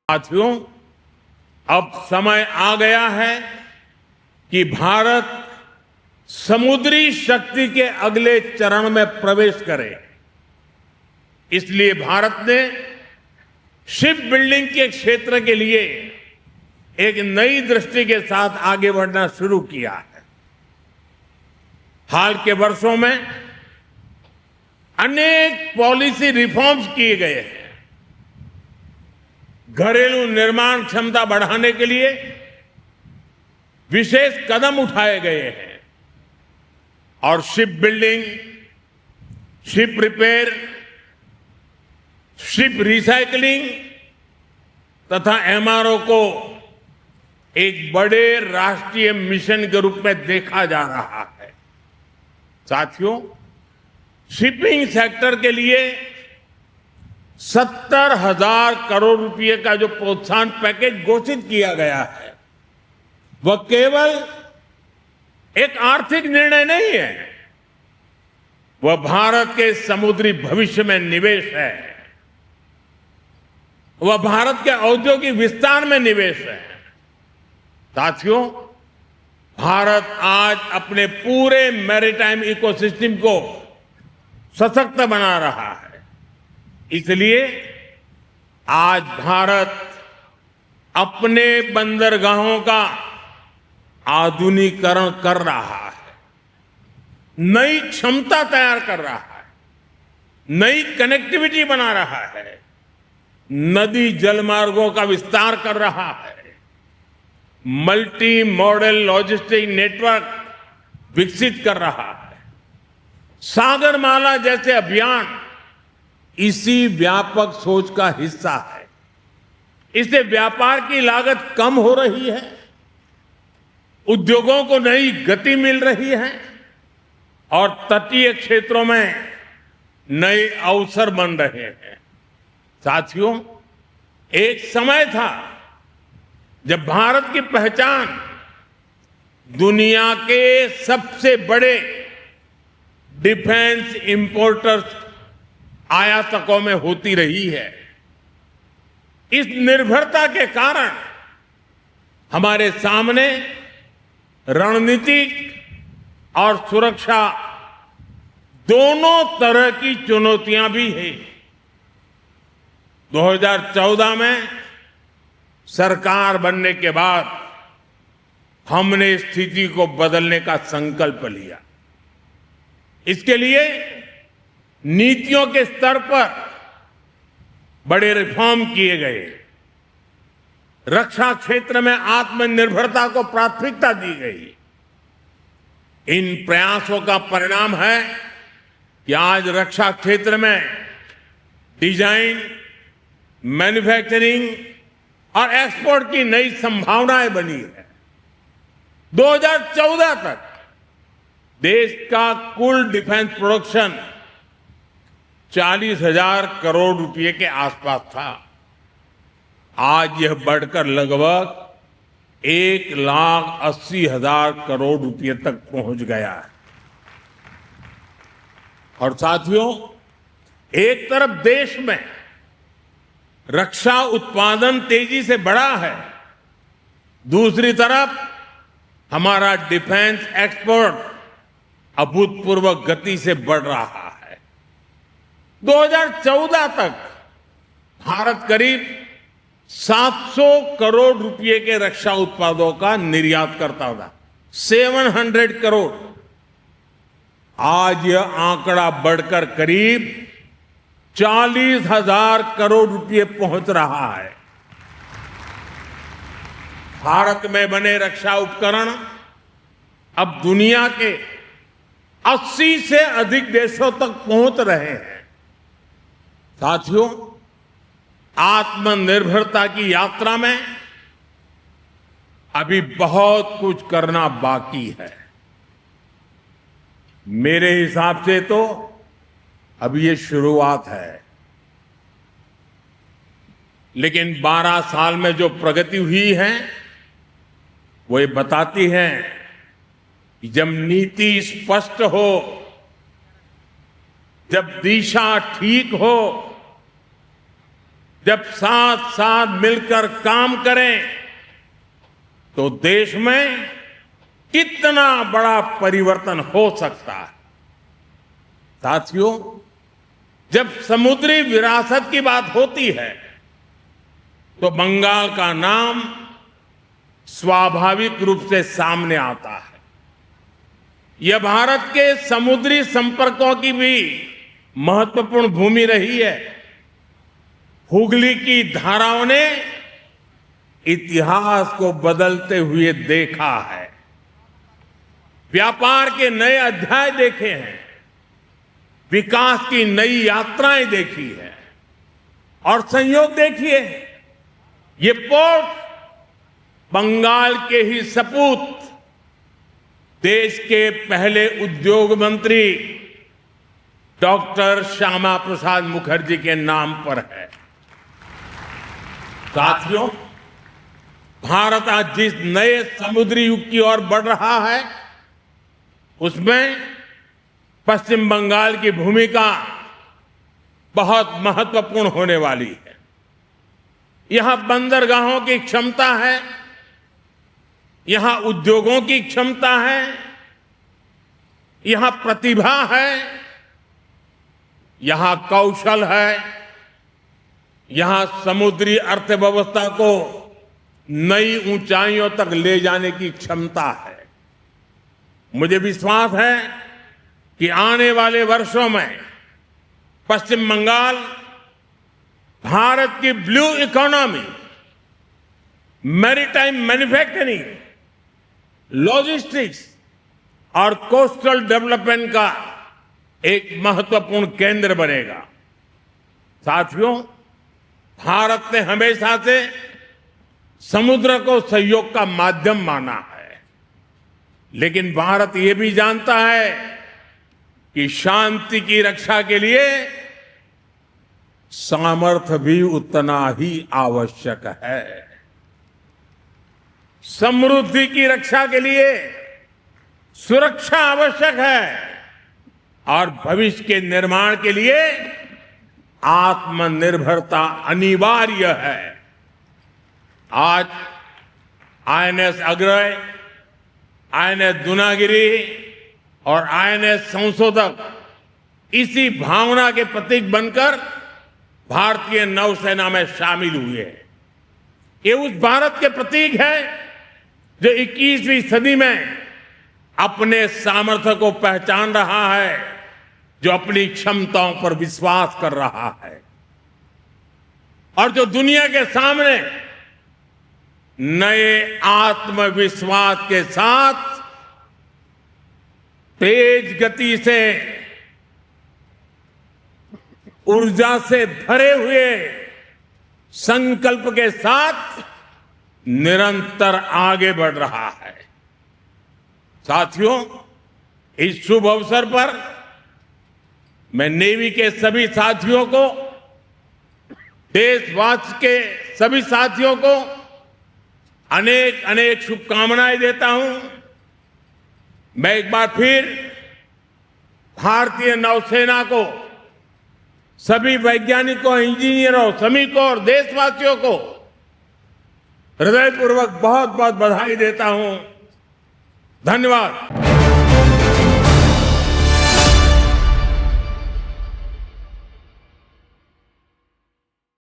साथियों, अब समय आ गया है कि भारत समुद्री शक्ति के अगले चरण में प्रवेश करे। इसलिए भारत ने शिप बिल्डिंग के क्षेत्र के लिए एक नई दृष्टि के साथ आगे बढ़ना शुरू किया है। हाल के वर्षों में अनेक पॉलिसी रिफॉर्म्स किए गए हैं। घरेलू निर्माण क्षमता बढ़ाने के लिए विशेष कदम उठाए गए हैं और ship building, ship repair, ship recycling तथा एमआरओ को एक बड़े राष्ट्रीय मिशन के रूप में देखा जा रहा है। साथियों, शिपिंग सेक्टर के लिए 70,000 करोड़ रुपए का जो प्रोत्साहन पैकेज घोषित किया गया है, वह केवल एक आर्थिक निर्णय नहीं है, वह भारत के समुद्री भविष्य में निवेश है, वह भारत के औद्योगिक विस्तार में निवेश है। साथियों, भारत आज अपने पूरे मैरीटाइम इकोसिस्टम को सशक्त बना रहा है। इसलिए आज भारत अपने बंदरगाहों का आधुनिकीकरण कर रहा है, नई क्षमता तैयार कर रहा है, नई कनेक्टिविटी बना रहा है, नदी जलमार्गों का विस्तार कर रहा है, मल्टी मॉडल लॉजिस्टिक नेटवर्क विकसित कर रहा है। सागरमाला जैसे अभियान इसी व्यापक सोच का हिस्सा है। इससे व्यापार की लागत कम हो रही है, उद्योगों को नई गति मिल रही है और तटीय क्षेत्रों में नए अवसर बन रहे हैं। साथियों, एक समय था जब भारत की पहचान दुनिया के सबसे बड़े डिफेंस इंपोर्टर्स आयातकों में होती रही है। इस निर्भरता के कारण हमारे सामने रणनीतिक और सुरक्षा दोनों तरह की चुनौतियां भी हैं। 2014 में सरकार बनने के बाद हमने स्थिति को बदलने का संकल्प लिया। इसके लिए नीतियों के स्तर पर बड़े रिफॉर्म किए गए। रक्षा क्षेत्र में आत्मनिर्भरता को प्राथमिकता दी गई। इन प्रयासों का परिणाम है कि आज रक्षा क्षेत्र में डिजाइन, मैन्युफैक्चरिंग और एक्सपोर्ट की नई संभावनाएं बनी है। 2014 तक देश का कुल डिफेंस प्रोडक्शन 40,000 करोड़ रुपए के आसपास था। आज यह बढ़कर लगभग 1,80,000 करोड़ रुपए तक पहुंच गया है। और साथियों, एक तरफ देश में रक्षा उत्पादन तेजी से बढ़ा है, दूसरी तरफ हमारा डिफेंस एक्सपोर्ट अभूतपूर्व गति से बढ़ रहा है। 2014 तक भारत करीब 700 करोड़ रुपए के रक्षा उत्पादों का निर्यात करता था। 700 करोड़। आज यह आंकड़ा बढ़कर करीब 40,000 करोड़ रुपए पहुंच रहा है। भारत में बने रक्षा उपकरण अब दुनिया के 80 से अधिक देशों तक पहुंच रहे हैं। साथियों, आत्मनिर्भरता की यात्रा में अभी बहुत कुछ करना बाकी है। मेरे हिसाब से तो अभी ये शुरुआत है, लेकिन 12 साल में जो प्रगति हुई है वो ये बताती है कि जब नीति स्पष्ट हो, जब दिशा ठीक हो, जब साथ साथ मिलकर काम करें तो देश में कितना बड़ा परिवर्तन हो सकता है। साथियों, जब समुद्री विरासत की बात होती है तो बंगाल का नाम स्वाभाविक रूप से सामने आता है। यह भारत के समुद्री संपर्कों की भी महत्वपूर्ण भूमि रही है। हुगली की धाराओं ने इतिहास को बदलते हुए देखा है, व्यापार के नए अध्याय देखे हैं, विकास की नई यात्राएं देखी है और संयोग देखिए, ये पोर्ट बंगाल के ही सपूत देश के पहले उद्योग मंत्री डॉक्टर श्यामा प्रसाद मुखर्जी के नाम पर है। साथियों, भारत आज जिस नए समुद्री युग की ओर बढ़ रहा है उसमें पश्चिम बंगाल की भूमिका बहुत महत्वपूर्ण होने वाली है। यहां बंदरगाहों की क्षमता है, यहां उद्योगों की क्षमता है, यहां प्रतिभा है, यहां कौशल है, यहां समुद्री अर्थव्यवस्था को नई ऊंचाइयों तक ले जाने की क्षमता है। मुझे विश्वास है कि आने वाले वर्षों में पश्चिम बंगाल भारत की blue economy, maritime manufacturing, logistics और कोस्टल डेवलपमेंट का एक महत्वपूर्ण केंद्र बनेगा। साथियों, भारत ने हमेशा से समुद्र को सहयोग का माध्यम माना है, लेकिन भारत ये भी जानता है कि शांति की रक्षा के लिए सामर्थ्य भी उतना ही आवश्यक है। समृद्धि की रक्षा के लिए सुरक्षा आवश्यक है और भविष्य के निर्माण के लिए आत्मनिर्भरता अनिवार्य है। आज आईएनएस अग्रय, आईएनएस दुनागिरी और आईएनएस संशोधक इसी भावना के प्रतीक बनकर भारतीय नौसेना में शामिल हुए हैं। ये उस भारत के प्रतीक है जो 21वीं सदी में अपने सामर्थ्य को पहचान रहा है, जो अपनी क्षमताओं पर विश्वास कर रहा है और जो दुनिया के सामने नए आत्मविश्वास के साथ तेज गति से, ऊर्जा से भरे हुए संकल्प के साथ निरंतर आगे बढ़ रहा है। साथियों, इस शुभ अवसर पर मैं नेवी के सभी साथियों को, देशवासी के सभी साथियों को अनेक अनेक शुभकामनाएं देता हूं। मैं एक बार फिर भारतीय नौसेना को, सभी वैज्ञानिकों, इंजीनियरों, श्रमिकों और देशवासियों को हृदयपूर्वक बहुत बहुत बधाई देता हूं। धन्यवाद।